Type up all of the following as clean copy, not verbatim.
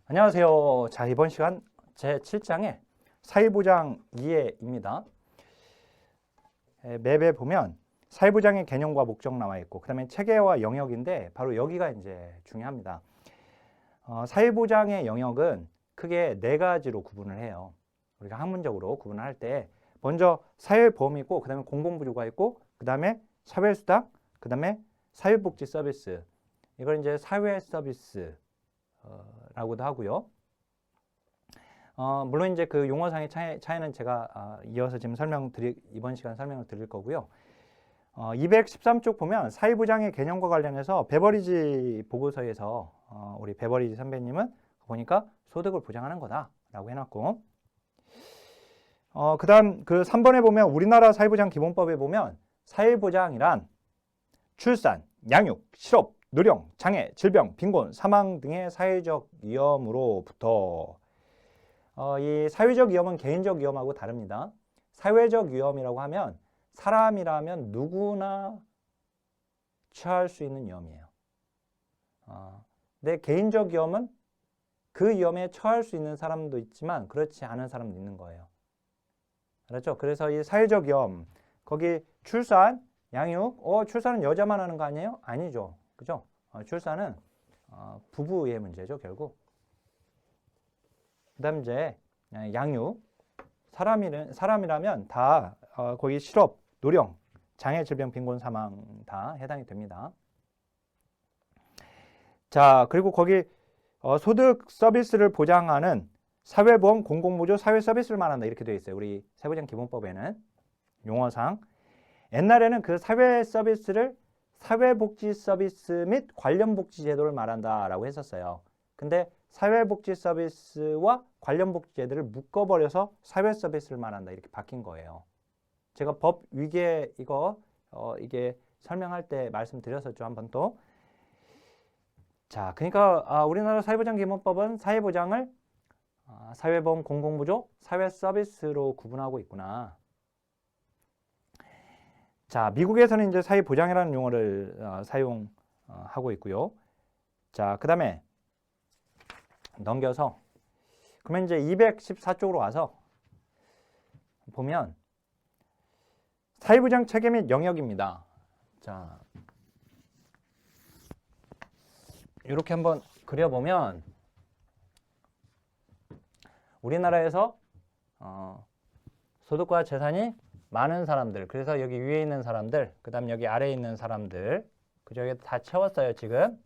안녕하세요. 자, 이번 시간 제7장의 사회보장 이해입니다. 맵에 보면 사회보장의 개념과 목적 나와 있고, 그 다음에 체계와 영역인데, 바로 여기가 이제 중요합니다. 사회보장의 영역은 크게 네 가지로 구분을 해요. 우리가 학문적으로 구분을 할 때, 먼저 사회보험이 있고, 그 다음에 공공부조가 있고, 그 다음에 사회수당, 그 다음에 사회복지 서비스. 이걸 이제 사회 서비스 라고도 하고요. 물론 이제 그 용어상의 차이는 제가 이어서 지금 이번 시간 설명을 드릴 거고요. 213쪽 보면 사회보장의 개념과 관련해서 베버리지 보고서에서 우리 베버리지 선배님은 보니까 소득을 보장하는 거다라고 해놨고, 그 다음 그 3번에 보면 우리나라 사회보장 기본법에 보면 사회보장이란 출산, 양육, 실업, 노령, 장애, 질병, 빈곤, 사망 등의 사회적 위험으로부터 이 사회적 위험은 개인적 위험하고 다릅니다. 사회적 위험이라고 하면 사람이라면 누구나 처할 수 있는 위험이에요. 근데 개인적 위험은 그 위험에 처할 수 있는 사람도 있지만 그렇지 않은 사람도 있는 거예요. 그렇죠? 그래서 이 사회적 위험, 거기 출산, 양육, 출산은 여자만 하는 거 아니에요? 아니죠. 그죠? 출산은 부부의 문제죠, 결국. 그 다음 이제 양육, 사람이라면 다 거기 실업, 노령, 장애, 질병, 빈곤, 사망 다 해당이 됩니다. 자, 그리고 거기 소득 서비스를 보장하는 사회보험, 공공부조, 사회서비스를 말한다 이렇게 되어 있어요. 우리 사회보장 기본법에는 용어상. 옛날에는 그 사회 서비스를 사회복지 서비스 및 관련 복지 제도를 말한다라고 했었어요. 근데 사회복지 서비스와 관련 복지 제도를 묶어버려서 사회 서비스를 말한다 이렇게 바뀐 거예요. 제가 법 위계 이게 설명할 때 말씀드렸었죠, 한번 또. 자, 그러니까 우리나라 사회보장 기본법은 사회보장을 사회보험, 공공부조, 사회 서비스로 구분하고 있구나. 자, 미국에서는 이제 사회보장이라는 용어를 사용하고 있고요. 자, 그 다음에 넘겨서 그러면 이제 214쪽으로 와서 보면 사회보장 체계 및 영역입니다. 자, 이렇게 한번 그려보면 우리나라에서 소득과 재산이 많은 사람들, 그래서 여기 위에 있는 사람들, 그 다음 여기 아래에 있는 사람들, 그저 여기 다 채웠어요, 지금.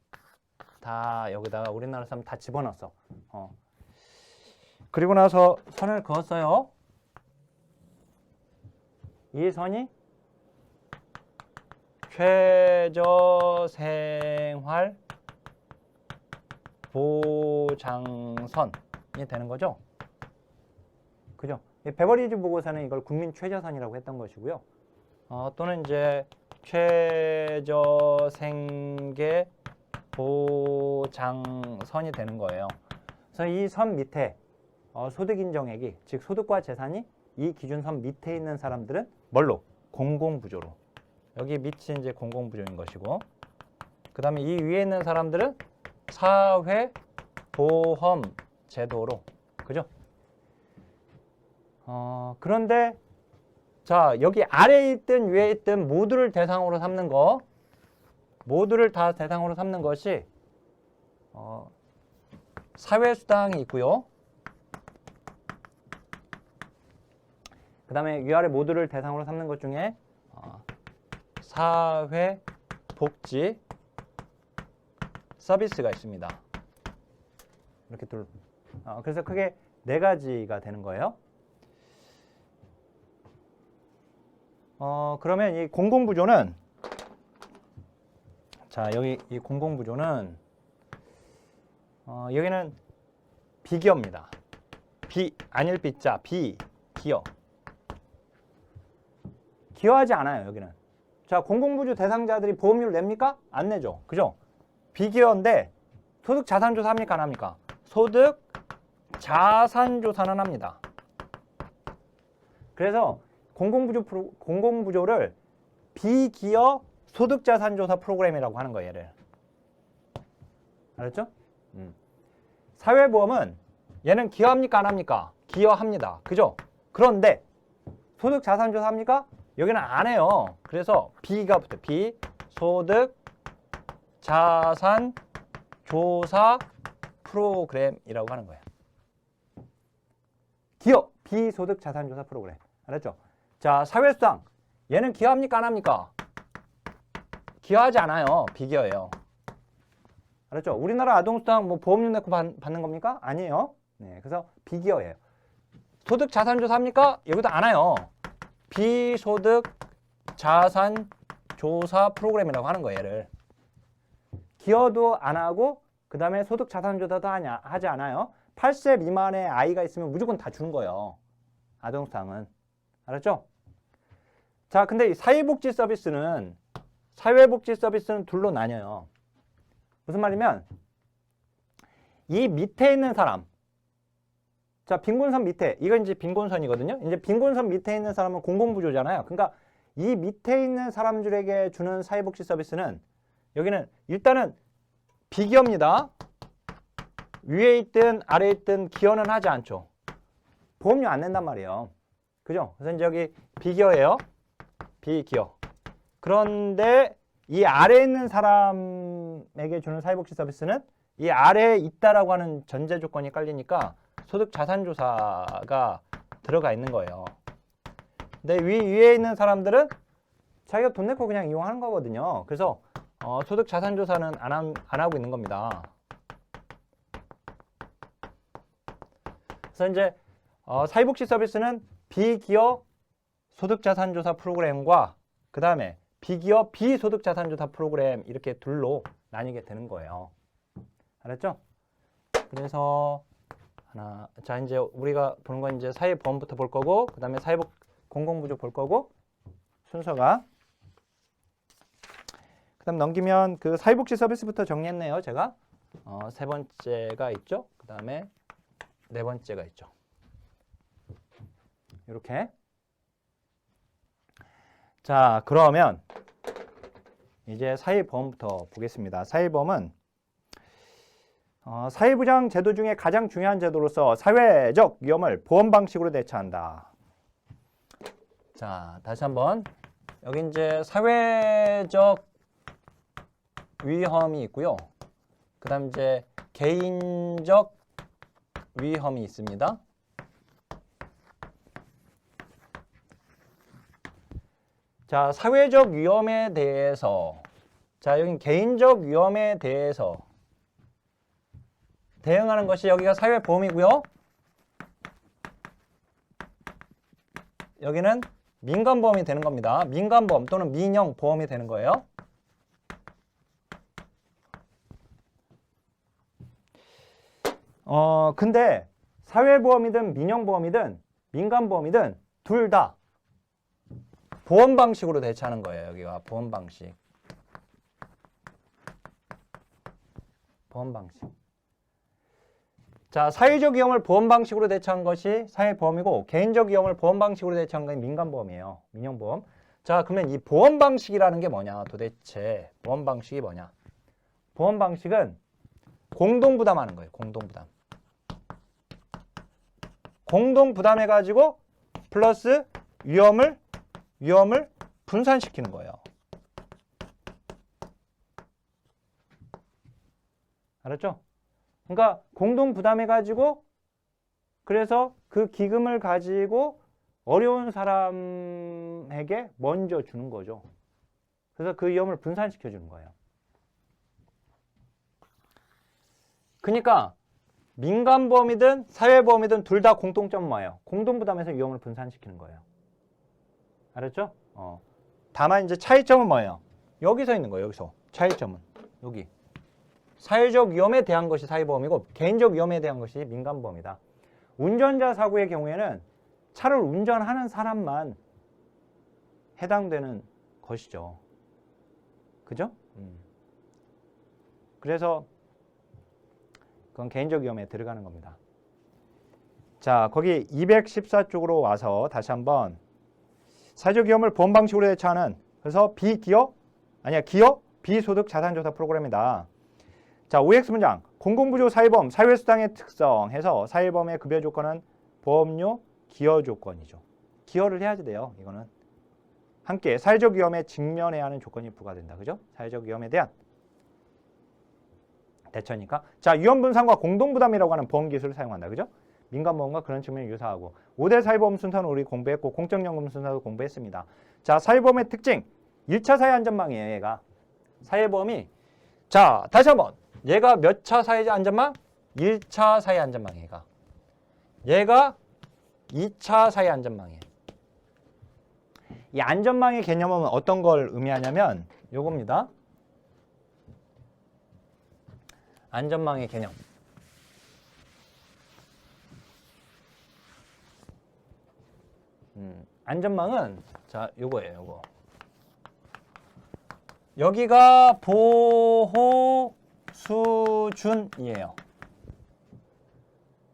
다 여기다가 우리나라 사람 다 집어넣었어. 그리고 나서 선을 그었어요. 이 선이 최저생활 보장선이 되는 거죠. 그죠? 베버리지 보고서는 이걸 국민 최저선이라고 했던 것이고요. 또는 이제 최저생계 보장선이 되는 거예요. 그래서 이 선 밑에 소득 인정액이, 즉 소득과 재산이 이 기준선 밑에 있는 사람들은 뭘로? 공공부조로. 여기 밑이 이제 공공부조인 것이고, 그 다음에 이 위에 있는 사람들은 사회보험제도로, 그죠? 그런데 자, 여기 아래에 있든 위에 있든 모두를 대상으로 삼는 거, 모두를 다 대상으로 삼는 것이 사회수당이 있고요. 그 다음에 위아래 모두를 대상으로 삼는 것 중에 사회복지 서비스가 있습니다. 이렇게 그래서 크게 네 가지가 되는 거예요. 그러면 이 공공부조는, 자, 여기 이 공공부조는 여기는 비기업입니다. 아닐 비자, 비기업. 기여하지 않아요, 여기는. 자, 공공부조 대상자들이 보험료를 냅니까? 안 내죠. 그죠? 비기여인데 소득 자산조사 합니까? 안 합니까? 소득 자산조사는 합니다. 그래서 공공부조를 비기여 소득자산조사 프로그램이라고 하는 거예요, 얘를. 알았죠? 사회보험은 얘는 기여합니까 안 합니까? 기여합니다. 그죠? 그런데 소득 자산조사 합니까? 여기는 안 해요. 그래서 B가 붙어요. B 소득 자산조사 프로그램이라고 하는 거예요. 기여 비소득 자산조사 프로그램. 알았죠? 자, 사회수당 얘는 기여합니까 안 합니까? 기여하지 않아요. 비기여예요. 알았죠? 우리나라 아동수당 뭐 보험료 내고 받는 겁니까? 아니에요. 네, 그래서 비기여예요. 소득 자산조사 합니까? 여기도 안 와요. 비소득 자산조사 프로그램이라고 하는 거예요. 얘를. 기여도 안 하고 그 다음에 소득 자산조사도 하지 않아요. 8세 미만의 아이가 있으면 무조건 다 주는 거예요. 아동수당은. 알았죠? 자, 근데 이 사회복지 서비스는 둘로 나뉘어요. 무슨 말이면 이 밑에 있는 사람, 자, 빈곤선 밑에, 이건 이제 빈곤선이거든요. 이제 빈곤선 밑에 있는 사람은 공공부조잖아요. 그러니까 이 밑에 있는 사람들에게 주는 사회복지 서비스는 여기는 일단은 비기여입니다. 위에 있든 아래에 있든 기여는 하지 않죠. 보험료 안 낸단 말이에요. 그죠? 그래서 이제 여기 비기여예요. 비기여. 그런데 이 아래에 있는 사람에게 주는 사회복지 서비스는 이 아래에 있다라고 하는 전제 조건이 깔리니까 소득 자산조사가 들어가 있는 거예요. 근데 위에 있는 사람들은 자기가 돈 내고 그냥 이용하는 거거든요. 그래서 소득 자산조사는 안 하고 있는 겁니다. 그래서 이제 사회복지 서비스는 비기여 소득자산조사 프로그램과 그 다음에 비기여 비소득자산조사 프로그램 이렇게 둘로 나뉘게 되는 거예요. 알았죠? 그래서 자, 이제 우리가 보는 건 이제 사회보험부터 볼 거고 그 다음에 사회복 공공부조 볼 거고 순서가 그 다음 넘기면 그 사회복지 서비스부터 정리했네요. 제가 세 번째가 있죠. 그 다음에 네 번째가 있죠. 이렇게. 자, 그러면 이제 사회보험부터 보겠습니다. 사회보험은 사회보장 제도 중에 가장 중요한 제도로서 사회적 위험을 보험 방식으로 대처한다. 자, 다시 한번 여기 이제 사회적 위험이 있고요. 그 다음 이제 개인적 위험이 있습니다. 자, 사회적 위험에 대해서, 자, 여기 개인적 위험에 대해서 대응하는 것이 여기가 사회보험이고요. 여기는 민간보험이 되는 겁니다. 민간보험 또는 민영보험이 되는 거예요. 근데 사회보험이든 민영보험이든 민간보험이든 둘 다 보험 방식으로 대처하는 거예요. 여기가 보험 방식. 보험 방식. 자, 사회적 위험을 보험 방식으로 대처한 것이 사회보험이고 개인적 위험을 보험 방식으로 대처한 건 민간보험이에요. 민영보험. 자, 그러면 이 보험 방식이라는 게 뭐냐? 도대체 보험 방식이 뭐냐? 보험 방식은 공동부담하는 거예요. 공동부담. 공동부담해가지고 플러스 위험을 분산시키는 거예요. 알았죠? 그러니까 공동 부담해가지고 그래서 그 기금을 가지고 어려운 사람에게 먼저 주는 거죠. 그래서 그 위험을 분산시켜 주는 거예요. 그러니까 민간보험이든 사회보험이든 둘 다 공통점은 뭐예요? 공동 부담해서 위험을 분산시키는 거예요. 알았죠? 다만 이제 차이점은 뭐예요? 여기서 있는 거예요. 여기서 차이점은 여기. 사회적 위험에 대한 것이 사회보험이고 개인적 위험에 대한 것이 민간보험이다. 운전자 사고의 경우에는 차를 운전하는 사람만 해당되는 것이죠. 그죠? 그래서 그건 개인적 위험에 들어가는 겁니다. 자, 거기 214쪽으로 와서 다시 한번 사회적 위험을 보험 방식으로 대처하는 그래서 기여 비소득 자산조사 프로그램이다. 자, OX 문장. 공공부조 사회보험, 사회수당의 특성 해서 사회보험의 급여 조건은 보험료 기여 조건이죠. 기여를 해야지 돼요. 이거는 함께 사회적 위험에 직면해야 하는 조건이 부과된다. 그죠? 사회적 위험에 대한 대처니까. 자, 위험분산과 공동부담이라고 하는 보험기술을 사용한다. 그죠? 민간보험과 그런 측면이 유사하고 5대 사회보험 순서는 우리 공부했고 공적연금 순서도 공부했습니다. 자, 사회보험의 특징 1차 사회안전망이에요. 얘가 사회보험이 자 다시 한번 얘가 몇 차 사회안전망? 1차 사회안전망이에요. 얘가 2차 사회안전망이에요. 이 안전망의 개념은 어떤 걸 의미하냐면 요겁니다. 안전망의 개념. 안전망은 자 요거예요. 요거. 여기가 보호 수준이에요.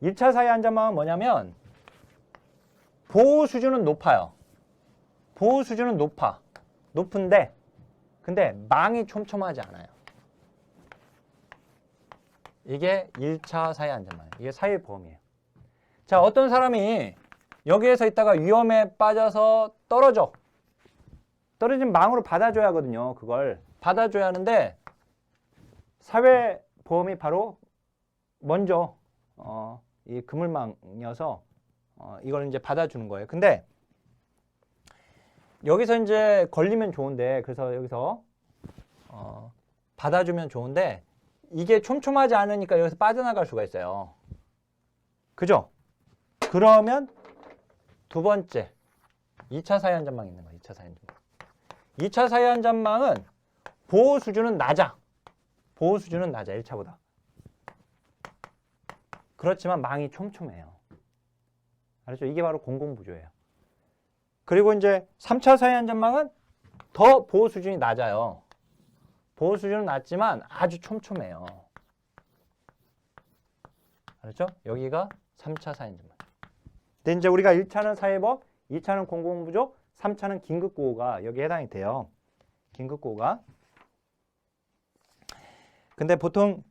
1차 사회 안전망은 뭐냐면 보호 수준은 높아요. 보호 수준은 높은데 근데 망이 촘촘하지 않아요. 이게 1차 사회 안전망이에요. 이게 사회보험이에요. 자, 어떤 사람이 여기에서 있다가 위험에 빠져서 떨어진 망으로 받아줘야 하거든요. 그걸 받아줘야 하는데 사회보험이 바로 먼저 이 그물망이어서 이걸 이제 받아주는 거예요. 근데 여기서 이제 걸리면 좋은데 그래서 여기서 받아주면 좋은데 이게 촘촘하지 않으니까 여기서 빠져나갈 수가 있어요. 그죠? 그러면 두 번째 2차 사회안전망이 있는 거예요. 2차 사회안전망. 2차 사회안전망은 보호 수준은 낮아. 보호 수준은 낮아. 1차보다. 그렇지만 망이 촘촘해요. 알았죠? 이게 바로 공공부조예요. 그리고 이제 3차 사회안전망은 더 보호 수준이 낮아요. 보호 수준은 낮지만 아주 촘촘해요. 알았죠? 여기가 3차 사회안전망. 근데 이제 우리가 1차는 사회보험, 2차는 공공부조, 3차는 긴급구호가 여기에 해당이 돼요. 긴급구호가. 근데 보통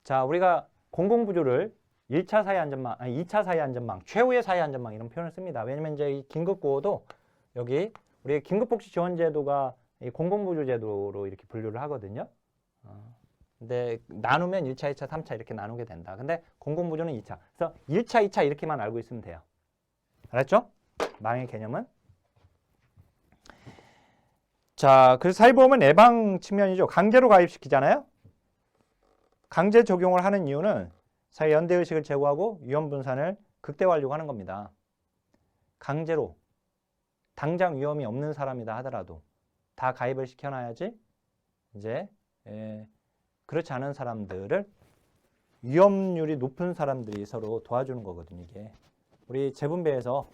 자 우리가 공공부조를 1차 사회안전망, 아니 2차 사회안전망, 최후의 사회안전망 이런 표현을 씁니다. 왜냐면 이제 이 긴급구호도 여기 우리 긴급복지지원제도가 이 공공부조제도로 이렇게 분류를 하거든요. 근데 나누면 1차, 2차, 3차 이렇게 나누게 된다. 근데 공공부조는 2차. 그래서 1차, 2차 이렇게만 알고 있으면 돼요. 알았죠? 망의 개념은. 자, 그래서 사회보험은 예방 측면이죠. 강제로 가입시키잖아요. 강제 적용을 하는 이유는 사회 연대의식을 제고하고 위험분산을 극대화하려고 하는 겁니다. 강제로 당장 위험이 없는 사람이다 하더라도 다 가입을 시켜놔야지 이제 그렇지 않은 사람들을 위험률이 높은 사람들이 서로 도와주는 거거든요. 이게 우리 재분배에서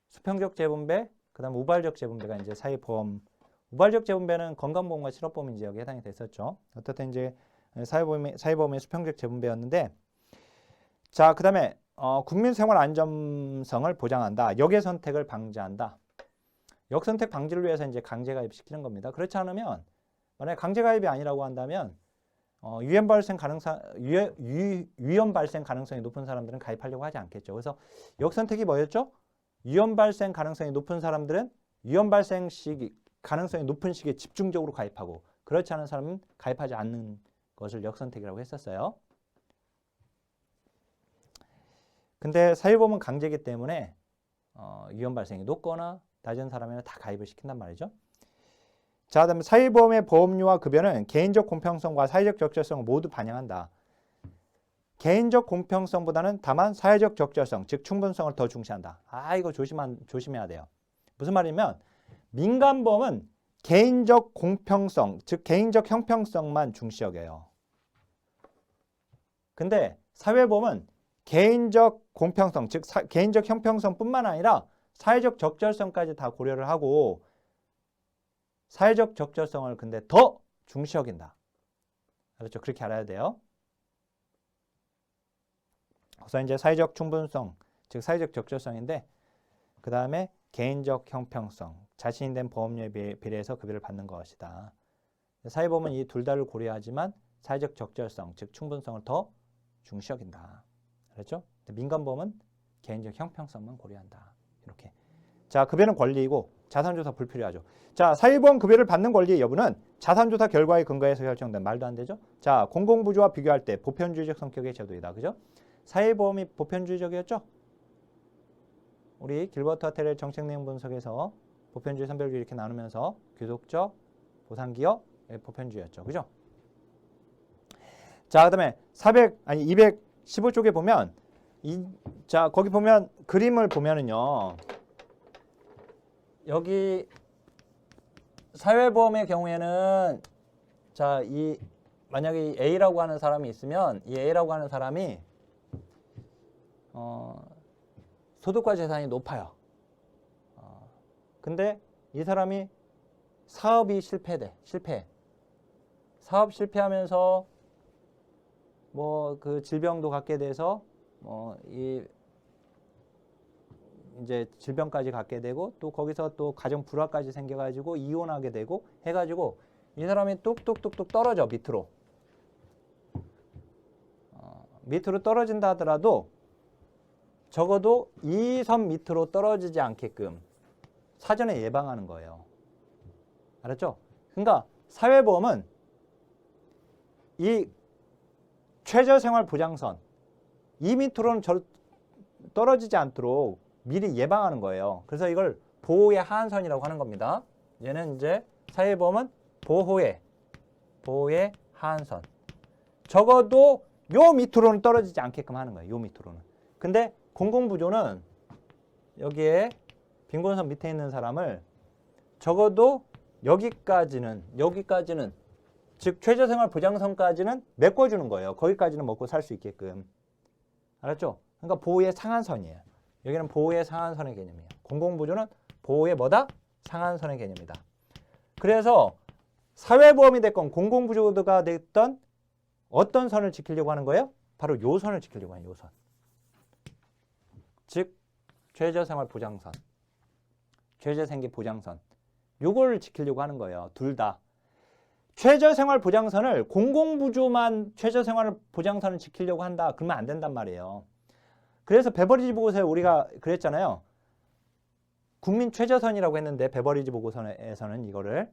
수평적 재분배, 그다음 우발적 재분배가 이제 사회보험. 우발적 재분배는 건강보험과 실업보험이 이제 여기 해당이 됐었죠. 어떻든 이제 사회보험의 수평적 재분배였는데, 자 그다음에 국민생활 안전성을 보장한다. 역의 선택을 방지한다. 역선택 방지를 위해서 이제 강제 가입시키는 겁니다. 그렇지 않으면 만약에 강제 가입이 아니라고 한다면 위험 발생 가능성이 높은 사람들은 가입하려고 하지 않겠죠. 그래서 역선택이 뭐였죠? 위험 발생 가능성이 높은 사람들은 위험 발생 가능성이 높은 시기에 집중적으로 가입하고 그렇지 않은 사람은 가입하지 않는 것을 역선택이라고 했었어요. 근데 사회보험은 강제이기 때문에 위험 발생이 높거나 낮은 사람에는 다 가입을 시킨단 말이죠. 자, 그다음에 사회보험의 보험료와 급여는 개인적 공평성과 사회적 적절성을 모두 반영한다. 개인적 공평성보다는 다만 사회적 적절성, 즉 충분성을 더 중시한다. 이거 조심해야 돼요. 무슨 말이냐면 민간보험은 개인적 공평성, 즉 개인적 형평성만 중시 여겨요. 근데 사회보험은 개인적 공평성, 즉 개인적 형평성뿐만 아니라 사회적 적절성까지 다 고려를 하고 사회적 적절성을 근데 더 중시 여긴다. 그렇죠? 그렇게 알아야 돼요. 그래서 이제 사회적 충분성, 즉 사회적 적절성인데 그 다음에 개인적 형평성, 자신이 된 보험료에 비례해서 급여를 받는 것이다. 사회보험은 이 둘 다를 고려하지만 사회적 적절성, 즉 충분성을 더 중시 여긴다. 그렇죠? 민간보험은 개인적 형평성만 고려한다. 이렇게. 자, 급여는 권리이고 자산조사 불필요하죠. 자, 사회보험 급여를 받는 권리의 여부는 자산조사 결과에 근거해서 결정된 말도 안 되죠. 자, 공공부조와 비교할 때 보편주의적 성격의 제도이다. 그죠? 사회보험이 보편주의적이었죠? 우리 길버트 하텔의 정책 내용 분석에서 보편주의, 선별주의 이렇게 나누면서 귀속적, 보상기업, 보편주의였죠. 그죠? 자, 그다음에 215쪽에 보면 자, 거기 보면 그림을 보면은요. 여기 사회보험의 경우에는 자, 만약에 이 A라고 하는 사람이 있으면 이 A라고 하는 사람이 소득과 재산이 높아요. 근데 이 사람이 사업이 실패. 사업 실패하면서 뭐 그 질병도 갖게 돼서 이제 질병까지 갖게 되고 또 거기서 또 가정 불화까지 생겨가지고 이혼하게 되고 해가지고 이 사람이 뚝뚝뚝뚝 떨어져 밑으로. 밑으로 떨어진다 하더라도 적어도 이 선 밑으로 떨어지지 않게끔 사전에 예방하는 거예요. 알았죠? 그러니까 사회보험은 이 최저생활보장선 이 밑으로는 떨어지지 않도록 미리 예방하는 거예요. 그래서 이걸 보호의 하한선이라고 하는 겁니다. 얘는 이제 사회보험은 보호의 하한선. 적어도 요 밑으로는 떨어지지 않게끔 하는 거예요. 요 밑으로는. 근데 공공부조는 여기에 빈곤선 밑에 있는 사람을 적어도 여기까지는 즉 최저생활보장선까지는 메꿔주는 거예요. 거기까지는 먹고 살 수 있게끔. 알았죠? 그러니까 보호의 상한선이에요. 여기는 보호의 상한선의 개념이에요. 공공부조는 보호의 뭐다? 상한선의 개념이다. 그래서 사회보험이 됐건 공공부조가 됐던 어떤 선을 지키려고 하는 거예요? 바로 요 선을 지키려고 하는 요 선. 즉 최저생활보장선, 최저생계보장선. 요걸 지키려고 하는 거예요. 둘 다. 최저생활보장선을 공공부조만 최저생활보장선을 지키려고 한다. 그러면 안 된단 말이에요. 그래서 베버리지 보고서에 우리가 그랬잖아요. 국민 최저선이라고 했는데 베버리지 보고서에서는 이거를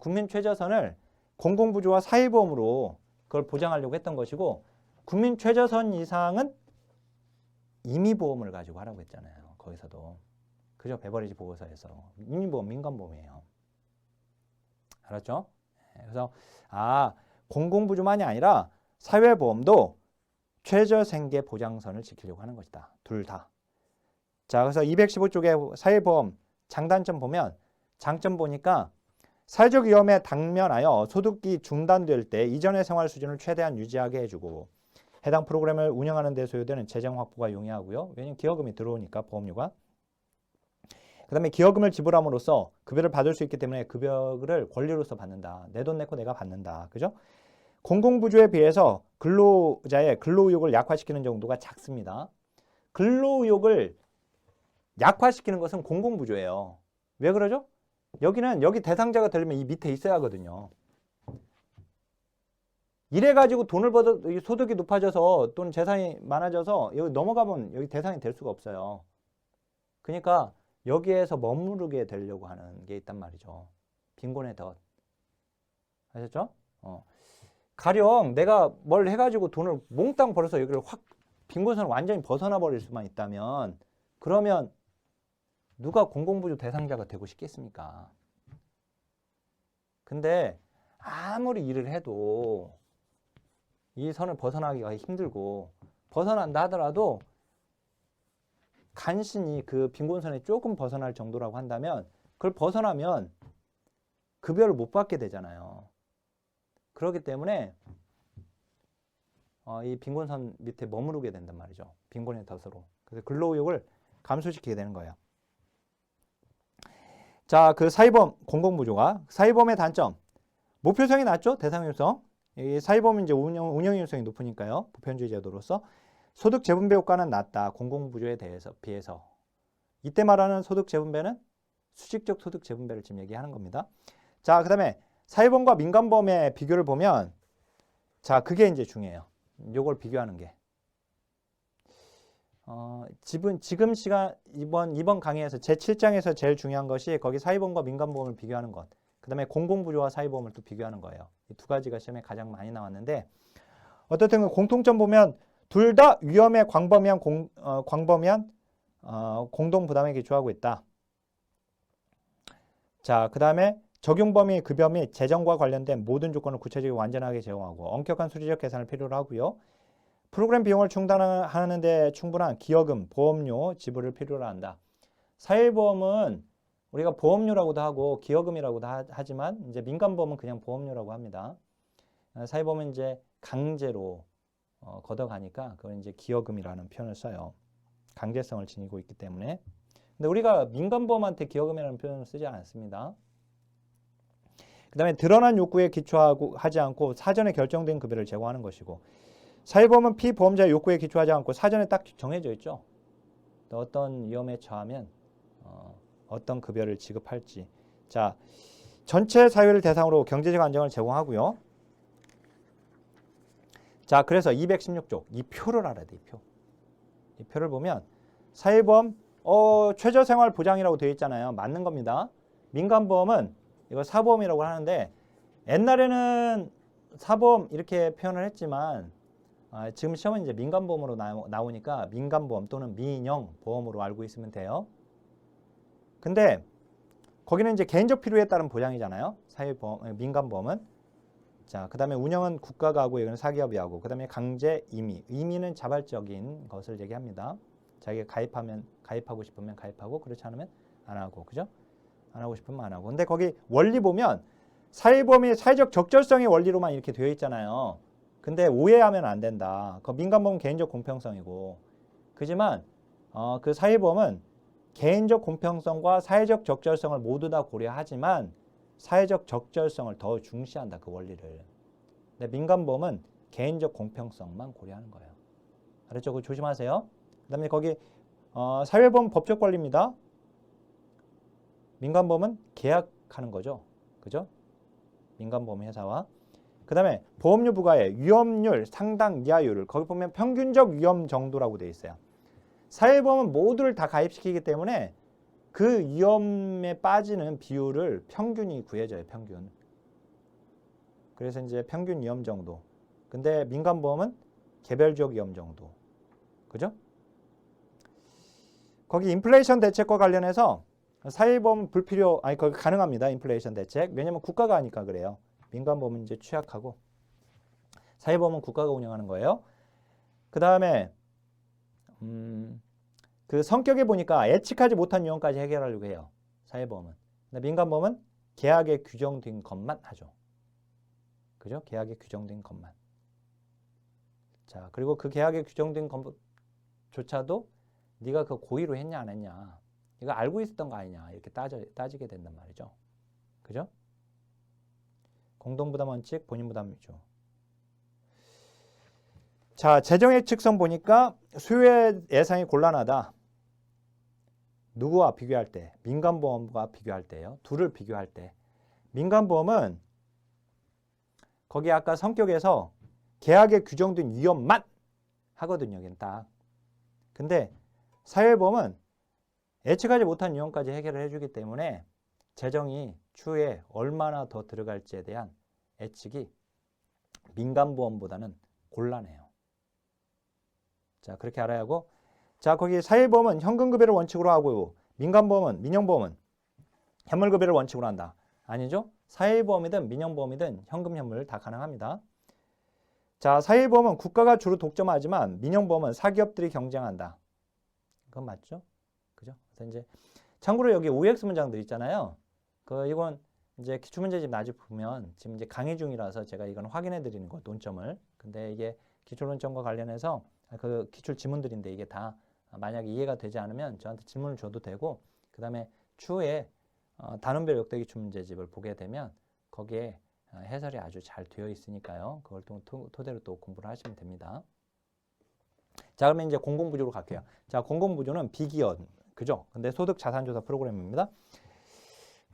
국민 최저선을 공공부조와 사회보험으로 그걸 보장하려고 했던 것이고 국민 최저선 이상은 임의보험을 가지고 하라고 했잖아요. 거기서도. 그죠? 베버리지 보고서에서. 임의보험, 민간보험이에요. 알았죠? 그래서 공공부조만이 아니라 사회보험도 최저생계보장선을 지키려고 하는 것이다. 둘 다. 자, 그래서 215쪽에 사회보험 장단점 보면 장점 보니까 사회적 위험에 당면하여 소득이 중단될 때 이전의 생활 수준을 최대한 유지하게 해주고 해당 프로그램을 운영하는 데 소요되는 재정 확보가 용이하고요. 왜냐하면 기여금이 들어오니까 보험료가. 그 다음에 기여금을 지불함으로써 급여를 받을 수 있기 때문에 급여를 권리로서 받는다. 내 돈 내고 내가 받는다. 그죠? 공공부조에 비해서 근로자의 근로의욕을 약화시키는 정도가 작습니다. 근로의욕을 약화시키는 것은 공공부조예요. 왜 그러죠? 여기 대상자가 되려면 이 밑에 있어야 하거든요. 이래가지고 돈을 벌어 소득이 높아져서 또는 재산이 많아져서 여기 넘어가면 여기 대상이 될 수가 없어요. 그러니까 여기에서 머무르게 되려고 하는 게 있단 말이죠. 빈곤의 덫. 아셨죠? 가령 내가 뭘 해가지고 돈을 몽땅 벌어서 여기를 확 빈곤선을 완전히 벗어나 버릴 수만 있다면 그러면 누가 공공부조 대상자가 되고 싶겠습니까? 근데 아무리 일을 해도 이 선을 벗어나기가 힘들고 벗어난다 하더라도 간신히 그 빈곤선에 조금 벗어날 정도라고 한다면 그걸 벗어나면 급여를 못 받게 되잖아요. 그렇기 때문에 이 빈곤선 밑에 머무르게 된단 말이죠. 빈곤의 덫으로. 그래서 근로의욕을 감소시키게 되는 거예요. 자, 그 사회보험 공공부조가 사회보험의 단점. 목표성이 낮죠? 대상효율성. 이 사회보험은 이제 운영효율성이 높으니까요. 보편주의 제도로서 소득 재분배 효과는 낮다. 공공부조에 비해서. 이때 말하는 소득 재분배는 수직적 소득 재분배를 지금 얘기하는 겁니다. 자, 그 다음에 사회보험과 민간보험의 비교를 보면 자, 그게 이제 중요해요. 요걸 비교하는 게. 지금 시간 이번 강의에서 제7장에서 제일 중요한 것이 거기 사회보험과 민간보험을 비교하는 것. 그다음에 공공부조와 사회보험을 또 비교하는 거예요. 이 두 가지가 시험에 가장 많이 나왔는데 어떻든 공통점 보면 둘 다 위험에 광범위한 공동 부담에 기초하고 있다. 자, 그다음에 적용 범위, 급여 및 재정과 관련된 모든 조건을 구체적이고 완전하게 제공하고 엄격한 수리적 계산을 필요로 하고요. 프로그램 비용을 충당하는 데 충분한 기여금, 보험료 지불을 필요로 한다. 사회보험은 우리가 보험료라고도 하고 기여금이라고도 하지만 이제 민간보험은 그냥 보험료라고 합니다. 사회보험은 이제 강제로 걷어가니까 그걸 이제 기여금이라는 표현을 써요. 강제성을 지니고 있기 때문에. 근데 우리가 민간보험한테 기여금이라는 표현을 쓰지 않습니다. 그 다음에 드러난 욕구에 기초하지 않고 사전에 결정된 급여를 제공하는 것이고 사회보험은 피보험자의 욕구에 기초하지 않고 사전에 딱 정해져 있죠. 어떤 위험에 처하면 어떤 급여를 지급할지. 자, 전체 사회를 대상으로 경제적 안정을 제공하고요. 자, 그래서 216조 이 표를 알아야 돼. 이 표를 보면 사회보험 최저생활보장이라고 되어 있잖아요. 맞는 겁니다. 민간보험은 이거 사보험이라고 하는데 옛날에는 사보험 이렇게 표현을 했지만 지금 시험은 이제 민간보험으로 나오니까 민간보험 또는 민영보험으로 알고 있으면 돼요. 근데 거기는 이제 개인적 필요에 따른 보장이잖아요. 사회보험, 민간보험은. 자, 그 다음에 운영은 국가가 하고 이거는 사기업이 하고 그 다음에 강제 임의. 임의는 자발적인 것을 얘기합니다. 자기가 가입하고 싶으면 가입하고 그렇지 않으면 안 하고. 그죠? 안 하고 싶으면 안 하고. 근데 거기 원리 보면 사회보험이 사회적 적절성의 원리로만 이렇게 되어 있잖아요. 근데 오해하면 안 된다. 그 민간보험은 개인적 공평성이고. 그지만 그 사회보험은 개인적 공평성과 사회적 적절성을 모두 다 고려하지만 사회적 적절성을 더 중시한다. 그 원리를. 근데 민간보험은 개인적 공평성만 고려하는 거예요. 알았죠? 그거 조심하세요. 그 다음에 거기 사회보험 법적 권리입니다. 민간보험은 계약하는 거죠. 그죠? 민간보험 회사와. 그 다음에 보험료 부과의 위험률 상당 이하율을 거기 보면 평균적 위험 정도라고 되어 있어요. 사회보험은 모두를 다 가입시키기 때문에 그 위험에 빠지는 비율을 평균이 구해져요. 평균. 그래서 이제 평균 위험 정도. 근데 민간보험은 개별적 위험 정도. 그죠? 거기 인플레이션 대책과 관련해서 사회보험 거기 가능합니다. 인플레이션 대책. 왜냐면 국가가 하니까 그래요. 민간보험은 이제 취약하고 사회보험은 국가가 운영하는 거예요. 그 다음에 그 성격에 보니까 예측하지 못한 위험까지 해결하려고 해요. 사회보험은. 근데 민간보험은 계약에 규정된 것만 하죠. 그죠? 계약에 규정된 것만. 자, 그리고 그 계약에 규정된 것조차도 네가 그 고의로 했냐 안 했냐. 이거 알고 있었던 거 아니냐. 이렇게 따지게 된단 말이죠. 그죠? 공동부담 원칙, 본인부담 위주. 자, 재정의 측성 보니까 수요의 예상이 곤란하다. 누구와 비교할 때? 민간보험과 비교할 때요. 둘을 비교할 때. 민간보험은 거기 아까 성격에서 계약에 규정된 위험만 하거든요. 여기는 딱. 근데 사회보험은 예측하지 못한 위험까지 해결을 해주기 때문에 재정이 추후에 얼마나 더 들어갈지에 대한 예측이 민간보험보다는 곤란해요. 자, 그렇게 알아야 하고, 자, 거기 사회보험은 현금급여를 원칙으로 하고 민간보험은, 민영보험은 현물급여를 원칙으로 한다. 아니죠? 사회보험이든 민영보험이든 현금, 현물 다 가능합니다. 자, 사회보험은 국가가 주로 독점하지만 민영보험은 사기업들이 경쟁한다. 그건 맞죠? 그죠? 그래서 이제 참고로 여기 OX 문장들 있잖아요. 이건 이제 기출문제집 나중에 보면 지금 이제 강의 중이라서 제가 이건 확인해 드리는 거 논점을. 근데 이게 기출논점과 관련해서 그 기출 지문들인데 이게 다 만약에 이해가 되지 않으면 저한테 질문을 줘도 되고 그 다음에 추후에 단원별 역대 기출문제집을 보게 되면 거기에 해설이 아주 잘 되어 있으니까요. 그걸 토대로 또 공부를 하시면 됩니다. 자, 그러면 이제 공공부조로 갈게요. 자, 공공부조는 비기업, 그죠? 근데 소득 자산조사 프로그램입니다.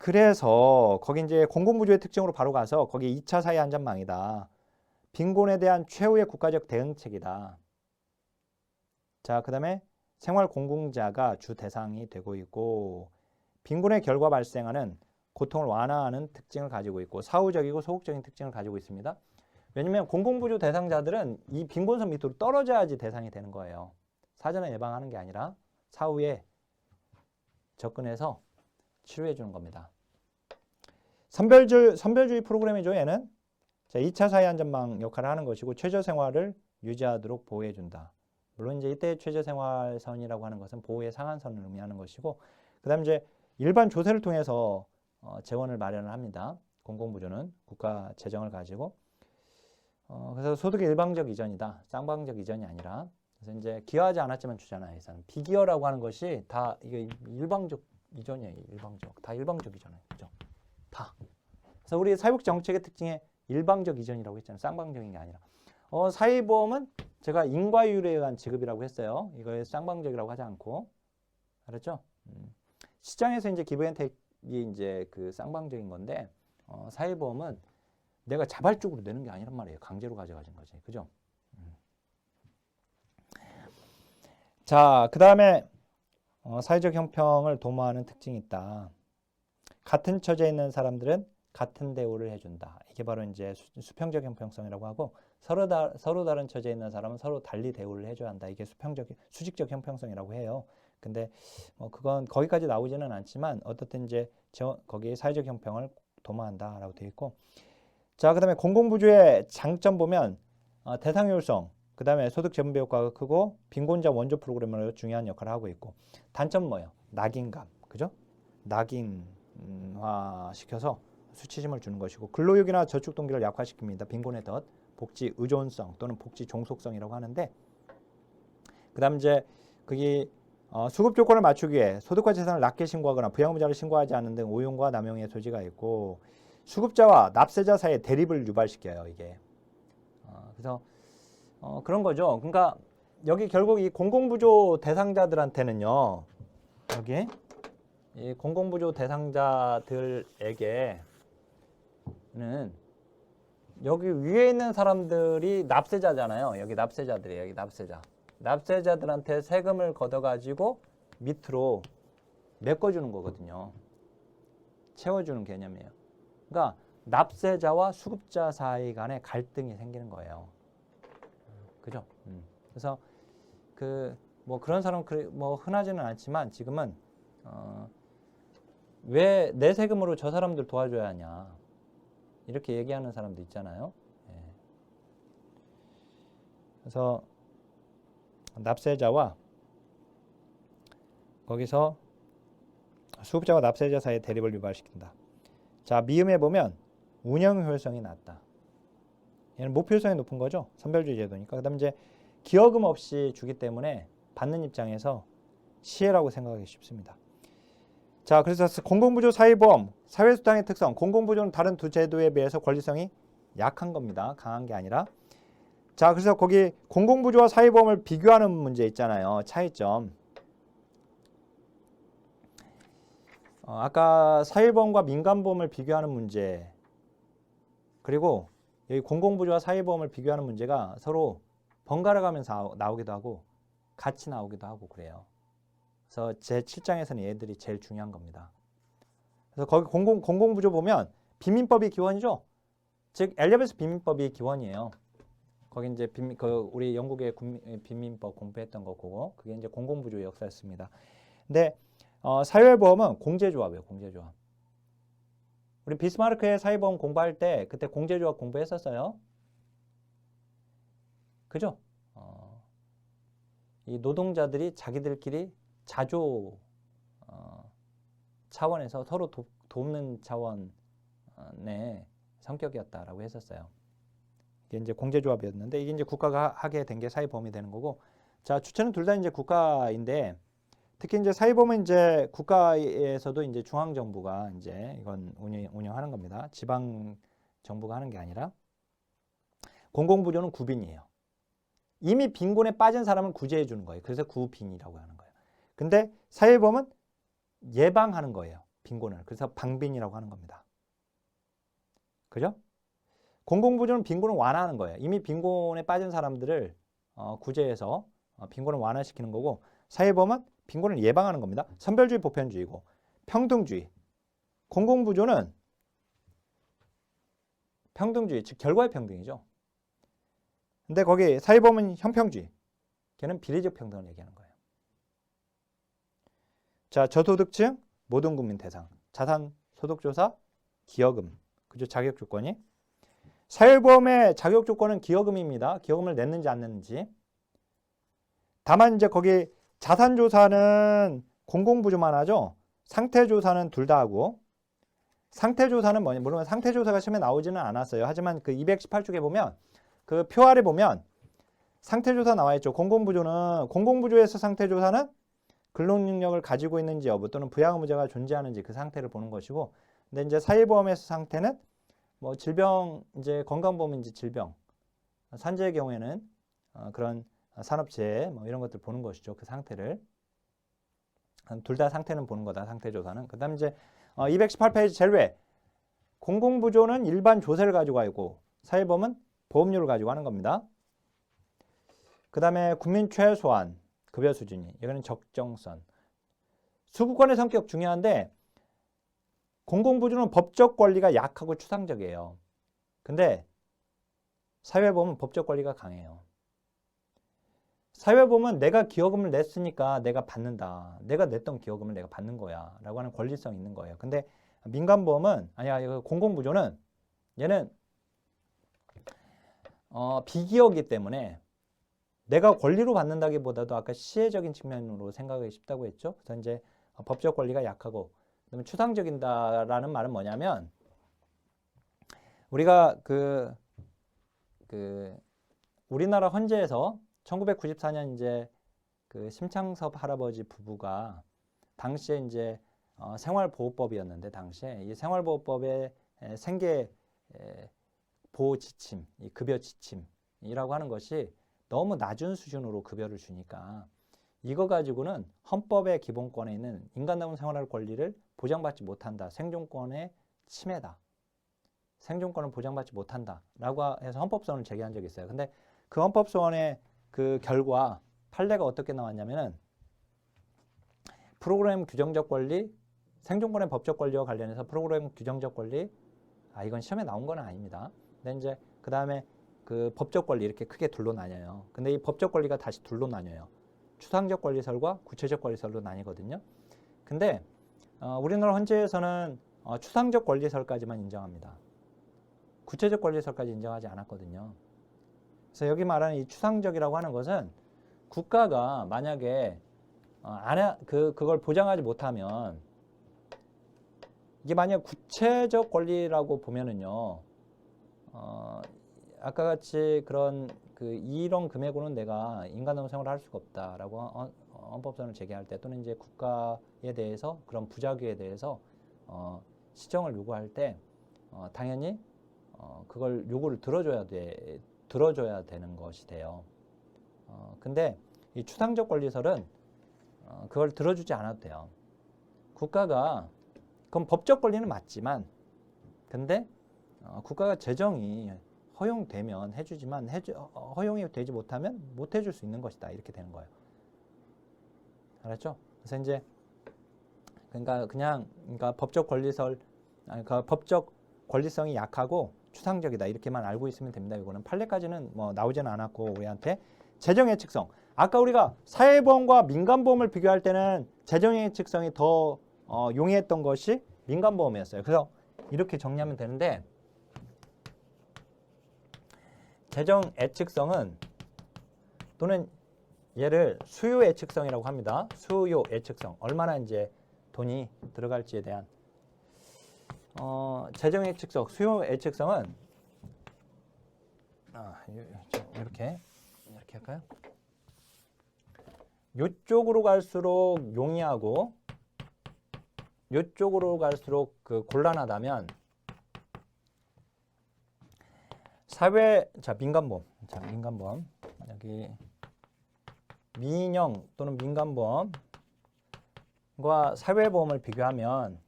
그래서 거기 이제 공공부조의 특징으로 바로 가서 거기 2차 사회 안전망이다. 빈곤에 대한 최후의 국가적 대응책이다. 자, 그다음에 생활 공공자가 주 대상이 되고 있고 빈곤의 결과 발생하는 고통을 완화하는 특징을 가지고 있고 사후적이고 소극적인 특징을 가지고 있습니다. 왜냐하면 공공부조 대상자들은 이 빈곤선 밑으로 떨어져야지 대상이 되는 거예요. 사전에 예방하는 게 아니라 사후에 접근해서 치료해 주는 겁니다. 선별주의 프로그램이죠. 얘는 자, 2차 사회안전망 역할을 하는 것이고 최저생활을 유지하도록 보호해 준다. 물론 이제 이때 최저생활선이라고 하는 것은 보호의 상한선을 의미하는 것이고 그다음 이제 일반 조세를 통해서 재원을 마련을 합니다. 공공부조는 국가 재정을 가지고 그래서 소득의 일방적 이전이다. 쌍방적 이전이 아니라 그래서 이제 기여하지 않았지만 주잖아요. 예산. 비기여라고 하는 것이 다 이게 일방적 이전이에요. 일방적. 다 일방적 이전이에요. 그죠? 다. 그래서 우리 사회복 정책의 특징에 일방적 이전이라고 했잖아요. 쌍방적인 게 아니라. 사회보험은 제가 인과율에 의한 지급이라고 했어요. 이걸 쌍방적이라고 하지 않고. 알았죠? 시장에서 이제 기부 혜택이 이제 그 쌍방적인 건데 사회보험은 내가 자발적으로 내는 게 아니란 말이에요. 강제로 가져가진 거지. 그죠? 자, 그 다음에 사회적 형평을 도모하는 특징이 있다. 같은 처지에 있는 사람들은 같은 대우를 해준다. 이게 바로 이제 수평적 형평성이라고 하고 서로 다른 처지에 있는 사람은 서로 달리 대우를 해줘야 한다. 이게 수직적 형평성이라고 해요. 근데 그건 거기까지 나오지는 않지만 어떻든 이제 거기에 사회적 형평을 도모한다라고 되어 있고 자, 그 다음에 공공부조의 장점 보면 대상 효율성, 그 다음에 소득 재분배 효과가 크고 빈곤자 원조 프로그램으로 중요한 역할을 하고 있고 단점 뭐예요? 낙인감, 그죠? 낙인화 시켜서 수치심을 주는 것이고 근로욕이나 저축 동기를 약화시킵니다. 빈곤의 덫, 복지 의존성 또는 복지 종속성이라고 하는데 그 다음 이제 그게 수급 조건을 맞추기 위해 소득과 재산을 낮게 신고하거나 부양의무자를 신고하지 않는 등 오용과 남용의 소지가 있고 수급자와 납세자 사이의 대립을 유발시켜요. 이게 그래서 그런 거죠. 그러니까 여기 결국 이 공공부조 대상자들한테는요. 여기 이 공공부조 대상자들에게는 여기 위에 있는 사람들이 납세자잖아요. 여기 납세자들이에요. 여기 납세자. 납세자들한테 세금을 걷어가지고 밑으로 메꿔주는 거거든요. 채워주는 개념이에요. 그러니까 납세자와 수급자 사이 간에 갈등이 생기는 거예요. 그죠? 그래서 뭐 그런 사람 뭐 흔하지는 않지만 지금은 왜 내 세금으로 저 사람들 도와줘야 하냐 이렇게 얘기하는 사람도 있잖아요. 예. 그래서 납세자와 거기서 수급자와 납세자 사이의 대립을 유발시킨다. 자, 미음에 보면 운영 효율성이 낮다. 얘는 목표 효율성이 높은 거죠. 선별주의 제도니까. 그 다음에 이제 기여금 없이 주기 때문에 받는 입장에서 시혜라고 생각하기 쉽습니다. 자, 그래서 공공부조 사회보험, 사회수당의 특성, 공공부조는 다른 두 제도에 비해서 권리성이 약한 겁니다. 강한 게 아니라. 자, 그래서 거기 공공부조와 사회보험을 비교하는 문제 있잖아요. 차이점. 아까 사회보험과 민간보험을 비교하는 문제 그리고 여기 공공부조와 사회보험을 비교하는 문제가 서로 번갈아 가면서 나오기도 하고 같이 나오기도 하고 그래요. 그래서 제 7장에서는 얘들이 제일 중요한 겁니다. 그래서 거기 공공부조 보면 빈민법이 기원이죠. 즉 엘리자베스 빈민법이 기원이에요. 거기 이제 우리 영국의 빈민법 공부했던 거 그거 그게 이제 공공부조의 역사였습니다. 근데 사회보험은 공제조합이에요. 공제조합. 우리 비스마르크의 사회보험 공부할 때 그때 공제조합 공부했었어요. 그죠? 이 노동자들이 자기들끼리 자조 차원에서 서로 돕는 차원의 성격이었다라고 했었어요. 이게 이제 공제조합이었는데 이게 이제 국가가 하게 된 게 사회보험이 되는 거고 자, 주체는 둘 다 이제 국가인데 특히 이제 사회보험은 이제 국가에서도 이제 중앙정부가 이제 이건 운영하는 겁니다. 지방 정부가 하는 게 아니라 공공부조는 구빈이에요. 이미 빈곤에 빠진 사람을 구제해 주는 거예요. 그래서 구빈이라고 하는 거예요. 근데 사회보험은 예방하는 거예요. 빈곤을. 그래서 방빈이라고 하는 겁니다. 그죠? 공공부조는 빈곤을 완화하는 거예요. 이미 빈곤에 빠진 사람들을 구제해서 빈곤을 완화시키는 거고, 사회보험은 빈곤을 예방하는 겁니다. 선별주의, 보편주의고, 평등주의. 공공부조는 평등주의, 즉 결과의 평등이죠. 근데 거기 사회보험은 형평주의. 걔는 비례적 평등을 얘기하는 거예요. 자, 저소득층, 모든 국민 대상, 자산 소득조사, 기여금, 그죠? 자격 조건이. 사회보험의 자격 조건은 기여금입니다. 기여금을 냈는지 안 냈는지. 다만 이제 거기 자산조사는 공공부조만 하죠. 상태조사는 둘 다 하고. 상태조사는 뭐냐? 물론 상태조사가 시험에 나오지는 않았어요. 하지만 그 218쪽에 보면 그 표 아래 보면 상태조사 나와 있죠. 공공부조에서 상태조사는 근로능력을 가지고 있는지 여부 또는 부양 의무자가 존재하는지 그 상태를 보는 것이고, 근데 이제 사회보험에서 상태는 뭐 질병, 이제 건강보험인지 질병, 산재의 경우에는 그런 산업재해 뭐 이런 것들 보는 것이죠. 그 상태를. 둘 다 상태는 보는 거다. 상태조사는. 그 다음 이제 218페이지 제일 외. 공공부조는 일반 조세를 가지고 있고 사회보험은 보험료를 가지고 하는 겁니다. 그 다음에 국민 최소한 급여 수준이. 이거는 적정선. 수급권의 성격 중요한데 공공부조는 법적 권리가 약하고 추상적이에요. 근데 사회보험은 법적 권리가 강해요. 사회보험은 내가 기여금을 냈으니까 내가 받는다. 내가 냈던 기여금을 내가 받는 거야. 라고 하는 권리성이 있는 거예요. 근데 민간보험은, 아니야, 공공부조는 얘는 비기여이기 때문에 내가 권리로 받는다기보다도 아까 시혜적인 측면으로 생각하기 쉽다고 했죠. 그래서 이제 법적 권리가 약하고, 그다음에 추상적인다라는 말은 뭐냐면 우리가 우리나라 헌재에서 1994년 이제 그 심창섭 할아버지 부부가 당시에 이제 생활보호법이었는데, 당시에 이 생활보호법의 생계 보호 지침, 이 급여 지침이라고 하는 것이 너무 낮은 수준으로 급여를 주니까 이거 가지고는 헌법의 기본권에 있는 인간다운 생활할 권리를 보장받지 못한다. 생존권의 침해다. 생존권을 보장받지 못한다라고 해서 헌법소원을 제기한 적이 있어요. 근데 그 헌법소원의 그 결과 판례가 어떻게 나왔냐면은 프로그램 규정적 권리, 생존권의 법적 권리와 관련해서 프로그램 규정적 권리, 이건 시험에 나온 건 아닙니다. 근데 이제 그 다음에 그 법적 권리 이렇게 크게 둘로 나뉘어요. 근데 이 법적 권리가 다시 둘로 나뉘어요. 추상적 권리설과 구체적 권리설로 나뉘거든요. 근데 우리나라 헌재에서는 추상적 권리설까지만 인정합니다. 구체적 권리설까지 인정하지 않았거든요. 그래서 여기 말하는 이 추상적이라고 하는 것은 국가가 만약에 그걸 보장하지 못하면, 이게 만약 구체적 권리라고 보면은요, 아까 같이 그런 이런 금액으로는 내가 인간다운 생활을 할 수가 없다라고 헌법소원을 제기할 때, 또는 이제 국가에 대해서 그런 부작위에 대해서 시정을 요구할 때 당연히 그걸 요구를 들어줘야 되는 것이 돼요. 근데 이 추상적 권리설은 그걸 들어주지 않아도 돼요. 국가가, 그건 법적 권리는 맞지만, 근데 국가가 재정이 허용되면 해주지만 허용이 되지 못하면 못 해줄 수 있는 것이다. 이렇게 되는 거예요. 알았죠? 그래서 이제 그러니까 법적 권리설, 그러니까 법적 권리성이 약하고 추상적이다. 이렇게만 알고 있으면 됩니다. 이거는 판례까지는 뭐 나오지는 않았고, 우리한테 재정 예측성. 아까 우리가 사회보험과 민간보험을 비교할 때는 재정 예측성이 더 용이했던 것이 민간보험이었어요. 그래서 이렇게 정리하면 되는데, 재정 예측성은, 또는 얘를 수요 예측성이라고 합니다. 수요 예측성. 얼마나 이제 돈이 들어갈지에 대한 재정 예측성, 수요 예측성은 이렇게 할까요? 이쪽으로 갈수록 용이하고 이쪽으로 갈수록 곤란하다면 민간보험. 민간보험. 여기 민영 또는 민간보험과 사회보험을 비교하면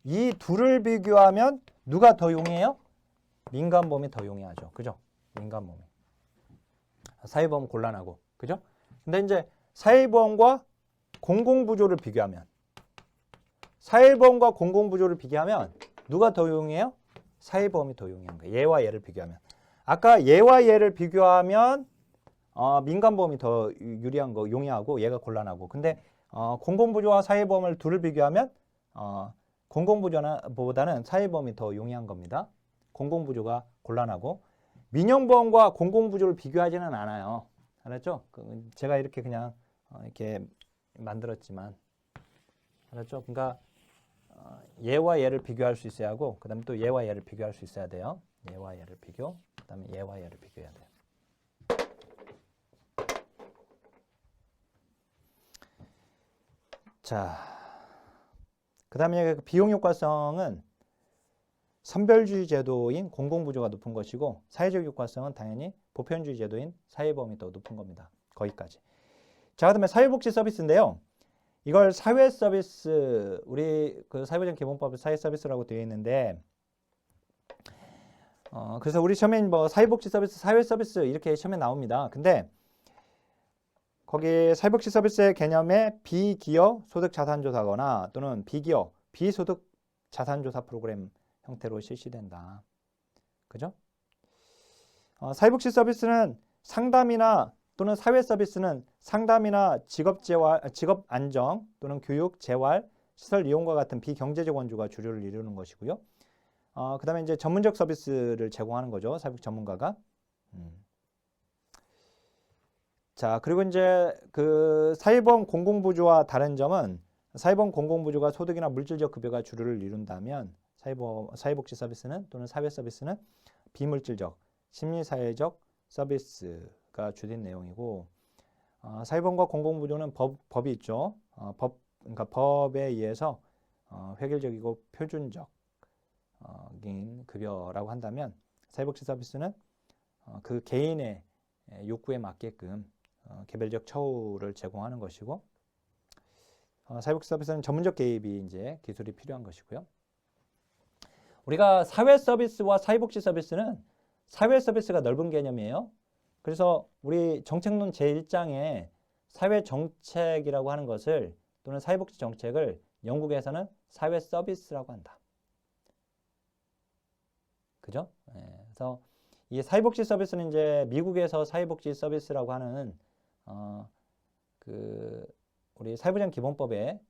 이 둘을 비교하면 누가 더 용이해요? 민간보험이 더 용이하죠. 그죠? 민간보험이. 사회보험 곤란하고. 그죠? 근데 이제 사회보험과 공공부조를 비교하면 사회보험과 공공부조를 비교하면 누가 더 용이해요? 사회보험이 더 용이한 거예요. 얘와 얘를 비교하면. 아까 얘와 얘를 비교하면 민간보험이 더 유리한 거 용이하고 얘가 곤란하고. 근데 공공부조와 사회보험을 둘을 비교하면 공공부조보다는 사회보험이 더 용이한 겁니다. 공공부조가 곤란하고 민영보험과 공공부조를 비교하지는 않아요. 알았죠? 제가 이렇게 그냥 이렇게 만들었지만 알았죠? 그러니까 얘와 얘를 비교할 수 있어야 하고 그 다음에 또 얘와 얘를 비교할 수 있어야 돼요. 얘와 얘를 비교, 그 다음에 얘와 얘를 비교해야 돼요. 자, 그 다음에 비용 효과성은 선별주의 제도인 공공부조가 높은 것이고 사회적 효과성은 당연히 보편주의 제도인 사회보험이 더 높은 겁니다. 거기까지. 자, 그 다음에 사회복지 서비스인데요. 이걸 사회 서비스, 우리 그 사회보장 기본법에 사회 서비스라고 되어 있는데, 그래서 우리 시험에 뭐 사회복지 서비스, 사회 서비스 이렇게 시험에 나옵니다. 근데 거기 사회복지 서비스의 개념에 비기여 소득 자산조사거나 또는 비기여 비소득 자산조사 프로그램 형태로 실시된다. 그죠? 사회복지 서비스는 상담이나 또는 사회 서비스는 상담이나 직업 안정 또는 교육, 재활, 시설 이용과 같은 비경제적 원조가 주류를 이루는 것이고요. 그 다음에 이제 전문적 서비스를 제공하는 거죠. 사회복지 전문가가. 자, 그리고 이제 그 사회보험 공공부조와 다른 점은 사회보험 공공부조가 소득이나 물질적 급여가 주류를 이룬다면 사회복지 서비스는 또는 사회 서비스는 비물질적, 심리사회적 서비스가 주된 내용이고 사회보험과 공공부조는 법이 있죠. 그러니까 법에 의해서 획일적이고 표준적인 급여라고 한다면 사회복지 서비스는 그 개인의 욕구에 맞게끔 개별적 처우를 제공하는 것이고 사회복지 서비스는 전문적 개입이 이제 기술이 필요한 것이고요. 우리가 사회 서비스와 사회복지 서비스는 사회 서비스가 넓은 개념이에요. 그래서 우리 정책론 제1장에 사회 정책이라고 하는 것을 또는 사회복지 정책을 영국에서는 사회 서비스라고 한다. 그죠? 네. 그래서 이 사회복지 서비스는 이제 미국에서 사회복지 서비스라고 하는 우리 사회보장 기본법에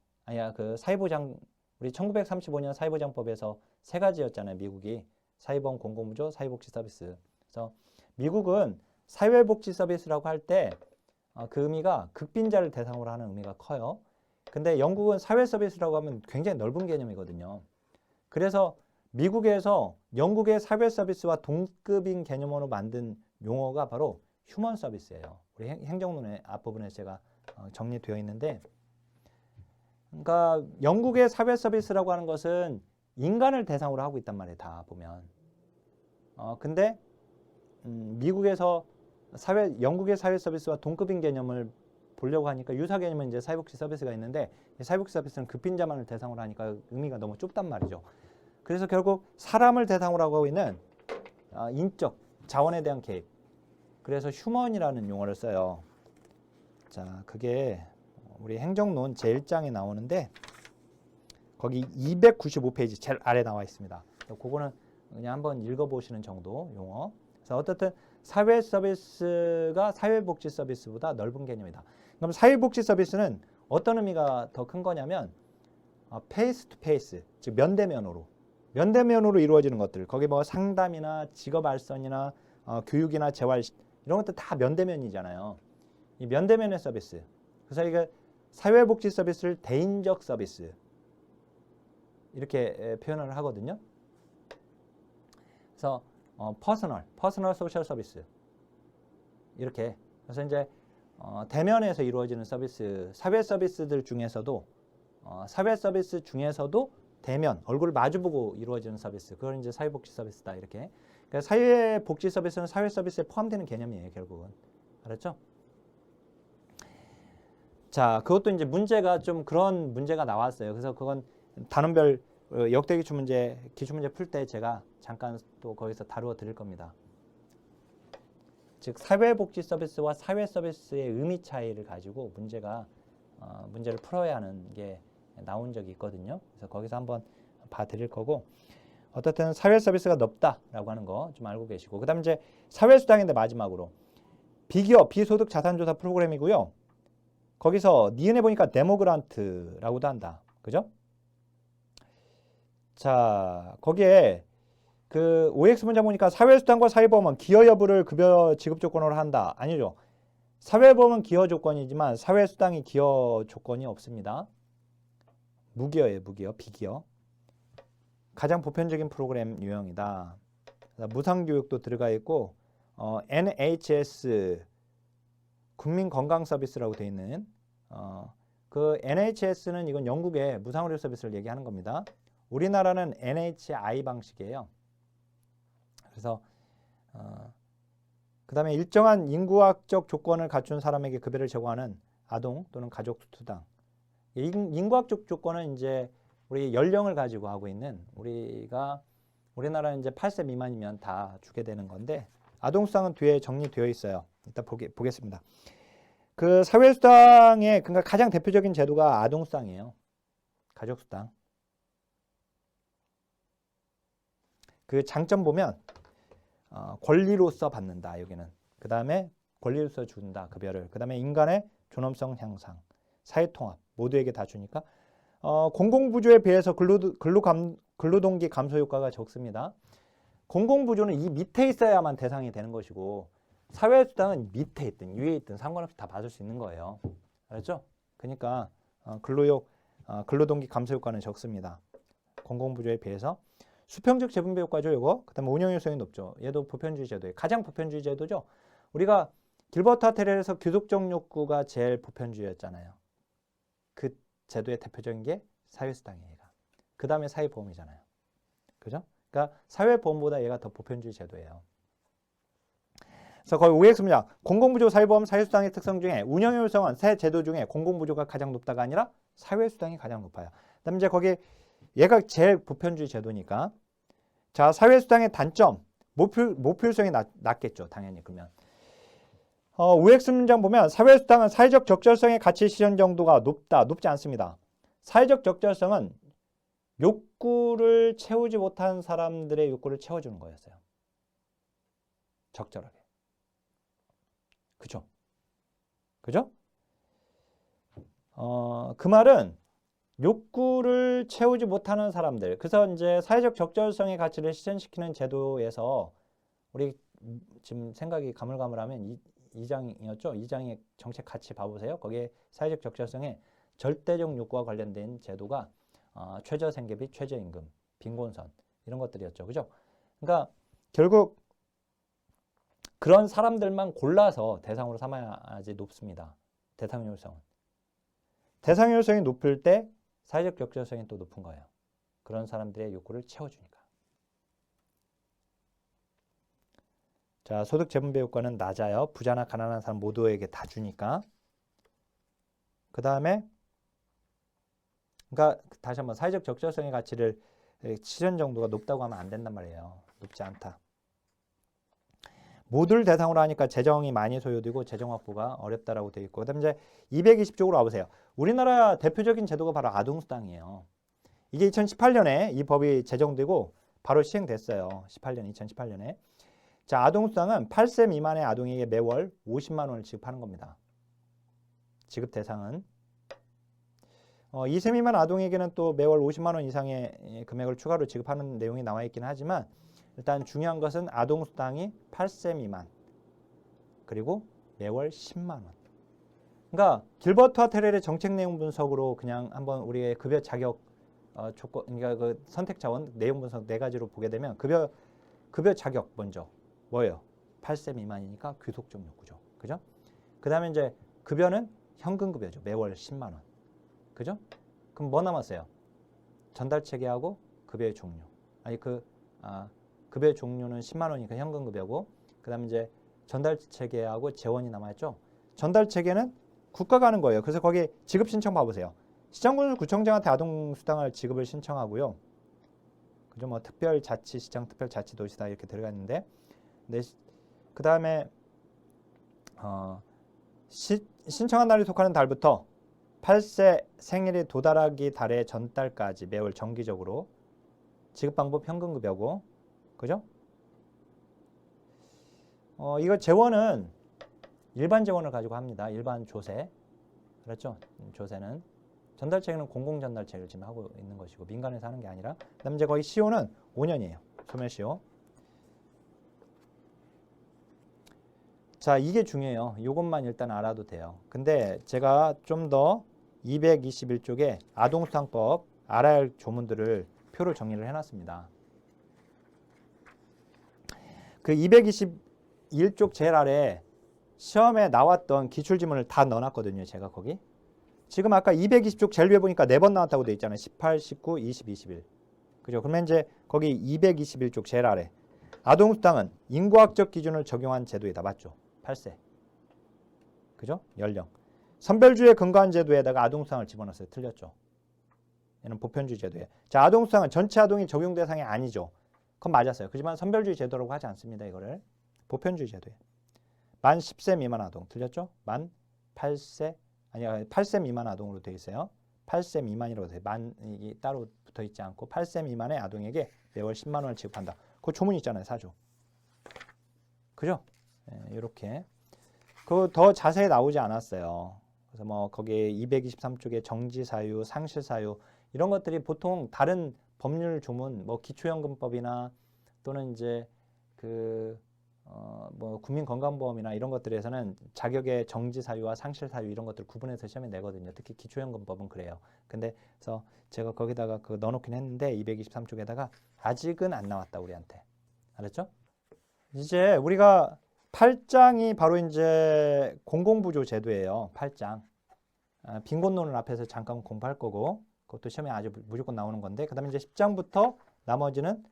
사회보장 우리 1935년 사회보장법에서 세 가지였잖아요. 미국이 사회보험 공공부조, 사회복지 서비스. 그래서 미국은 사회복지 서비스라고 할 때 그 의미가 극빈자를 대상으로 하는 의미가 커요. 근데 영국은 사회 서비스라고 하면 굉장히 넓은 개념이거든요. 그래서 미국에서 영국의 사회 서비스와 동급인 개념으로 만든 용어가 바로 휴먼 서비스예요. 우리 행정론의 앞부분에 제가 정리되어 있는데 그러니까 영국의 사회 서비스라고 하는 것은 인간을 대상으로 하고 있단 말이에요. 다 보면. 근데 미국에서 영국의 사회 서비스와 동급인 개념을 보려고 하니까 유사 개념은 이제 사회복지 서비스가 있는데 사회복지 서비스는 급빈자만을 대상으로 하니까 의미가 너무 좁단 말이죠. 그래서 결국 사람을 대상으로 하고 있는 인적 자원에 대한 개입. 그래서 휴먼이라는 용어를 써요. 자, 그게 우리 행정론 제1장에 나오는데 거기 295페이지 제일 아래 나와 있습니다. 그거는 그냥 한번 읽어보시는 정도 용어. 그래서 어떻든 사회 서비스가 사회복지 서비스보다 넓은 개념이다. 그럼 사회복지 서비스는 어떤 의미가 더 큰 거냐면 페이스 투 페이스, 즉 면대면으로 이루어지는 것들. 거기 뭐 상담이나 직업 알선이나 교육이나 재활 이런 것들 다 면대면이잖아요. 이 면대면의 서비스. 그래서 이게 사회복지 서비스를 대인적 서비스 이렇게 표현을 하거든요. 그래서 퍼스널 소셜 서비스 이렇게. 그래서 이제 대면에서 이루어지는 서비스, 사회 서비스들 중에서도 대면, 얼굴을 마주보고 이루어지는 서비스, 그걸 이제 사회복지 서비스다 이렇게. 그러니까 사회복지 서비스는 사회 서비스에 포함되는 개념이에요, 결국은. 알았죠? 자, 그것도 이제 문제가 좀 그런 문제가 나왔어요. 그래서 그건 단원별 역대 기출문제 풀 때 제가 잠깐 또 거기서 다루어 드릴 겁니다. 즉 사회복지 서비스와 사회 서비스의 의미 차이를 가지고 문제를 풀어야 하는 게 나온 적이 있거든요. 그래서 거기서 한번 봐드릴 거고, 어떻든 사회 서비스가 높다라고 하는 거 좀 알고 계시고, 그다음 이제 사회수당인데 마지막으로 비기업 비소득 자산조사 프로그램이고요. 거기서 니은에 보니까 데모그란트라고도 한다. 그죠? 자, 거기에 그 OX 문장 보니까 사회수당과 사회보험은 기여 여부를 급여 지급 조건으로 한다. 아니죠. 사회보험은 기여 조건이지만 사회수당이 기여 조건이 없습니다. 무기여예요. 무기여. 비기여. 가장 보편적인 프로그램 유형이다. 무상교육도 들어가 있고 NHS 국민건강서비스라고 되어 있는 그 NHS는 이건 영국의 무상의료 서비스를 얘기하는 겁니다. 우리나라는 NHI 방식이에요. 그래서 그 다음에 일정한 인구학적 조건을 갖춘 사람에게 급여를 제공하는 아동 또는 가족수당. 인구학적 조건은 이제 우리 연령을 가지고 하고 있는 우리나라는 이제 8세 미만이면 다 주게 되는 건데, 아동수당은 뒤에 정리되어 있어요. 이따 보겠습니다. 그 사회수당의 그러니까 가장 대표적인 제도가 아동수당이에요. 가족수당. 그 장점 보면 권리로서 받는다. 여기는. 그 다음에 권리로서 준다. 급여를. 그 다음에 인간의 존엄성 향상, 사회통합 모두에게 다 주니까 공공부조에 비해서 근로동기 감소 효과가 적습니다. 공공부조는 이 밑에 있어야만 대상이 되는 것이고, 사회수당은 밑에 있든 위에 있든 상관없이 다 받을 수 있는 거예요. 알았죠? 그러니까 근로동기 감소 효과는 적습니다. 공공부조에 비해서. 수평적 재분배 효과죠, 요거. 그다음에 운영 효율성이 높죠. 얘도 보편주의 제도예요. 가장 보편주의 제도죠. 우리가 길버트 하텔에서 귀속적 욕구가 제일 보편주의였잖아요. 그 제도의 대표적인 게 사회수당이에요, 얘가. 그 다음에 사회보험이잖아요. 그죠? 그러니까 사회보험보다 얘가 더 보편주의 제도예요. 그래서 거의 OX 문장. 공공부조, 사회보험, 사회수당의 특성 중에 운영 효율성은 세 제도 중에 공공부조가 가장 높다가 아니라 사회수당이 가장 높아요. 그다음에 이제 거기 얘가 제일 보편주의 제도니까. 자, 사회수당의 단점. 목표율성이 낮겠죠, 당연히. 그러면 OX 문장 보면 사회수당은 사회적 적절성의 가치 실현 정도가 높지 않습니다. 사회적 적절성은 욕구를 채우지 못한 사람들의 욕구를 채워주는 거였어요. 적절하게. 그죠? 그죠? 그 말은 욕구를 채우지 못하는 사람들. 그래서 이제 사회적 적절성의 가치를 실현시키는 제도에서 우리 지금 생각이 가물가물하면 2장이었죠. 2장의 정책 가치 봐보세요. 거기에 사회적 적절성에 절대적 욕구와 관련된 제도가 최저생계비, 최저임금, 빈곤선 이런 것들이었죠. 그죠? 그러니까 결국 그런 사람들만 골라서 대상으로 삼아야지 높습니다. 대상 효율성은. 대상 효율성이 높을 때 사회적 적절성이 또 높은 거예요. 그런 사람들의 욕구를 채워주니까. 자, 소득 재분배 효과는 낮아요. 부자나 가난한 사람 모두에게 다 주니까. 그 다음에 그러니까 다시 한번 사회적 적절성의 가치를 실현 정도가 높다고 하면 안 된단 말이에요. 높지 않다. 모두를 대상으로 하니까 재정이 많이 소요되고 재정 확보가 어렵다라고 되어 있고, 그다음에 이제 220쪽으로 와보세요. 우리나라 대표적인 제도가 바로 아동수당이에요. 이게 2018년에 이 법이 제정되고 바로 시행됐어요. 2018년에. 자, 아동수당은 8세 미만의 아동에게 매월 50만 원을 지급하는 겁니다. 지급 대상은 2세 미만 아동에게는 또 매월 50만 원 이상의 금액을 추가로 지급하는 내용이 나와 있긴 하지만, 일단 중요한 것은 아동수당이 8세 미만 그리고 매월 10만 원. 그러니까 길버트 하텔의 정책 내용 분석으로 그냥 한번 우리의 급여 자격 조건, 그러니까 그 선택 자원 내용 분석 4가지로 보게 되면 급여 자격 먼저 뭐예요? 8세 미만이니까 귀속적 욕구죠. 그죠? 그다음에 이제 급여는 현금 급여죠. 매월 10만 원. 그죠? 그럼 뭐 남았어요? 전달 체계하고 급여의 종류. 급여의 종류는 10만 원이니까 현금 급여고, 그다음에 이제 전달 체계하고 재원이 남아있죠. 전달 체계는 국가가 하는 거예요. 그래서 거기 지급 신청 봐보세요. 시장군수 구청장한테 아동수당을 지급을 신청하고요. 그죠? 뭐 특별자치, 시장 특별자치도시다 이렇게 들어가 있는데, 근데 그 다음에 신청한 날이 속하는 달부터 8세 생일이 도달하기 달의 전달까지 매월 정기적으로 지급 방법 현금급여고, 그죠? 이거 재원은 일반 재원을 가지고 합니다. 일반 조세. 그렇죠? 조세는. 전달책은 공공전달책을 지금 하고 있는 것이고, 민간에서 하는 게 아니라. 그 다음에 이제 거의 시효는 5년이에요. 소멸시효. 자, 이게 중요해요. 이것만 일단 알아도 돼요. 근데 제가 좀 더 221쪽에 아동수당법 알아야 할 조문들을 표로 정리를 해놨습니다. 그 221쪽 제일 아래 시험에 나왔던 기출지문을 다 넣어놨거든요. 제가 거기. 지금 아까 220쪽 제일 위에 보니까 4번 나왔다고 돼 있잖아요. 18, 19, 20, 21. 그죠? 그러면 이제 거기 221쪽 제일 아래 아동수당은 인구학적 기준을 적용한 제도이다. 맞죠? 8세. 그죠? 연령. 선별주의에 근거한 제도에다가 아동수당을 집어넣었어요. 틀렸죠? 얘는 보편주의 제도에. 자, 아동수당은 전체 아동이 적용 대상이 아니죠. 그건 맞았어요. 그렇지만 선별주의 제도라고 하지 않습니다. 이거를. 보편주의 제도에. 만 10세 미만 아동. 틀렸죠? 만 8세. 아니, 8세 미만 아동으로 되어 있어요. 8세 미만이라고 돼요. 만이 따로 붙어 있지 않고 8세 미만의 아동에게 매월 10만 원을 지급한다. 그 조문 있잖아요. 사주. 그죠? 이렇게. 그 더 자세히 나오지 않았어요. 그래서 뭐 거기에 223쪽에 정지 사유, 상실 사유 이런 것들이 보통 다른 법률 조문, 뭐 기초연금법이나 또는 이제 뭐 국민건강보험이나 이런 것들에서는 자격의 정지 사유와 상실 사유 이런 것들 구분해서 시험에 내거든요. 특히 기초연금법은 그래요. 근데 그래서 제가 거기다가 넣어놓긴 했는데 223쪽에다가 아직은 안 나왔다 우리한테. 알았죠? 이제 우리가 8장이 바로 이제 공공부조 제도예요. 8장. 빈곤론을 앞에서 잠깐 공부할 거고 그것도 시험에 아주 무조건 나오는 건데 그 다음에 이제 10장부터 나머지는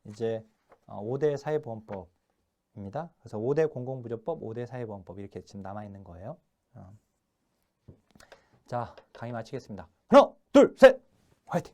이제 5대 사회보험법입니다. 그래서 5대 공공부조법, 5대 사회보험법 이렇게 지금 남아있는 거예요. 자, 강의 마치겠습니다. 하나, 둘, 셋! 화이팅!